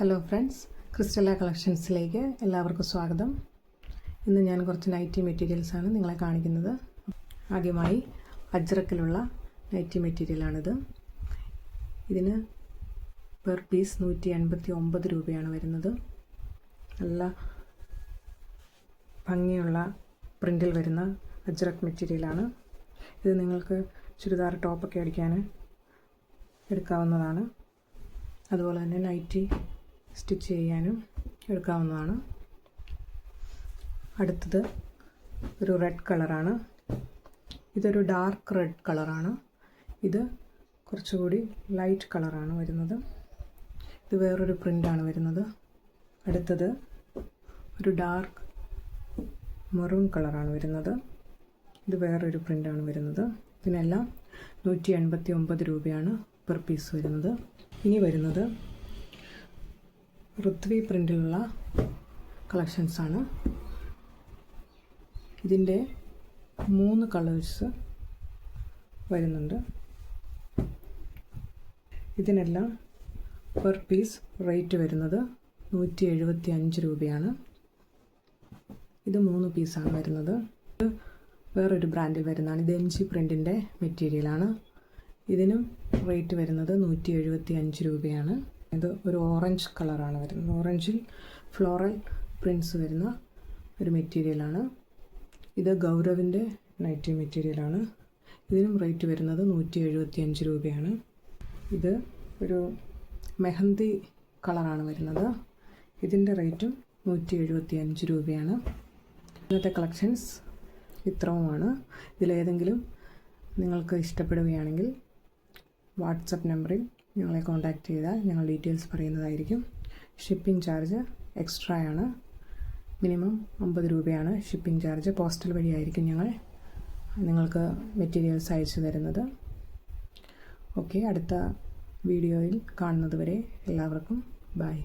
Hello friends, ക്രിസ്റ്റല കളക്ഷൻസിലേക്ക് എല്ലാവർക്കും സ്വാഗതം. ഇന്ന് ഞാൻ കുറച്ച് നൈറ്റി മെറ്റീരിയൽസാണ് നിങ്ങളെ കാണിക്കുന്നത്. ആദ്യമായി അജ്രക്കിലുള്ള നൈറ്റി മെറ്റീരിയലാണിത്. ഇതിന് പെർ പീസ് 189 രൂപയാണ് വരുന്നത്. നല്ല ഭംഗിയുള്ള പ്രിൻറ്റിൽ വരുന്ന അജ്രക് മെറ്റീരിയലാണ്. ഇത് നിങ്ങൾക്ക് ചുരിദാർ ടോപ്പൊക്കെ അടിക്കാൻ എടുക്കാവുന്നതാണ്. അതുപോലെ തന്നെ നൈറ്റി സ്റ്റിച്ച് ചെയ്യാനും എടുക്കാവുന്നതാണ്. അടുത്തത് ഒരു റെഡ് കളറാണ്. ഇതൊരു ഡാർക്ക് റെഡ് കളറാണ്. ഇത് കുറച്ചുകൂടി ലൈറ്റ് കളറാണ് വരുന്നത്. ഇത് വേറൊരു പ്രിൻ്റാണ് വരുന്നത്. അടുത്തത് ഒരു ഡാർക്ക് മെറൂൺ കളറാണ് വരുന്നത്. ഇത് വേറൊരു പ്രിൻ്റാണ് വരുന്നത്. ഇതിനെല്ലാം 189 രൂപയാണ് പെർ പീസ് വരുന്നത്. ഇനി വരുന്നത് ഋത്വി പ്രിൻ്റിലുള്ള കളക്ഷൻസാണ്. ഇതിൻ്റെ 3 കളേഴ്സ് വരുന്നുണ്ട്. ഇതിനെല്ലാം പെർ പീസ് റേറ്റ് വരുന്നത് 175 രൂപയാണ്. ഇത് 3 പീസാണ് വരുന്നത്. ഇത് വേറൊരു ബ്രാൻഡിൽ വരുന്നതാണ്. ഇത് MG പ്രിൻറ്റിൻ്റെ മെറ്റീരിയലാണ്. ഇതിനും റേറ്റ് വരുന്നത് 175 രൂപയാണ്. ഇത് ഒരു ഓറഞ്ച് കളറാണ് വരുന്നത്. ഓറഞ്ചിൽ ഫ്ലോറൽ പ്രിൻറ്റ്സ് വരുന്ന ഒരു മെറ്റീരിയലാണ്. ഇത് ഗൗരവിൻ്റെ നൈറ്റി മെറ്റീരിയലാണ്. ഇതിനും റേറ്റ് വരുന്നത് 175 രൂപയാണ്. ഇത് ഒരു മെഹന്തി കളറാണ് വരുന്നത്. ഇതിൻ്റെ റേറ്റും 175 രൂപയാണ്. ഇന്നത്തെ കളക്ഷൻസ് ഇത്രയുമാണ്. ഇതിലേതെങ്കിലും നിങ്ങൾക്ക് ഇഷ്ടപ്പെടുകയാണെങ്കിൽ വാട്സപ്പ് നമ്പറിൽ ഞങ്ങളെ കോൺടാക്റ്റ് ചെയ്താൽ ഞങ്ങൾ ഡീറ്റെയിൽസ് പറയുന്നതായിരിക്കും. ഷിപ്പിംഗ് ചാർജ് എക്സ്ട്രാ ആണ്. മിനിമം 50 രൂപയാണ് ഷിപ്പിംഗ് ചാർജ്. പോസ്റ്റൽ വഴിയായിരിക്കും ഞങ്ങൾ നിങ്ങൾക്ക് മെറ്റീരിയൽസ് അയച്ചു തരുന്നത്. ഓക്കെ, അടുത്ത വീഡിയോയിൽ കാണുന്നത് വരെ എല്ലാവർക്കും ബൈ.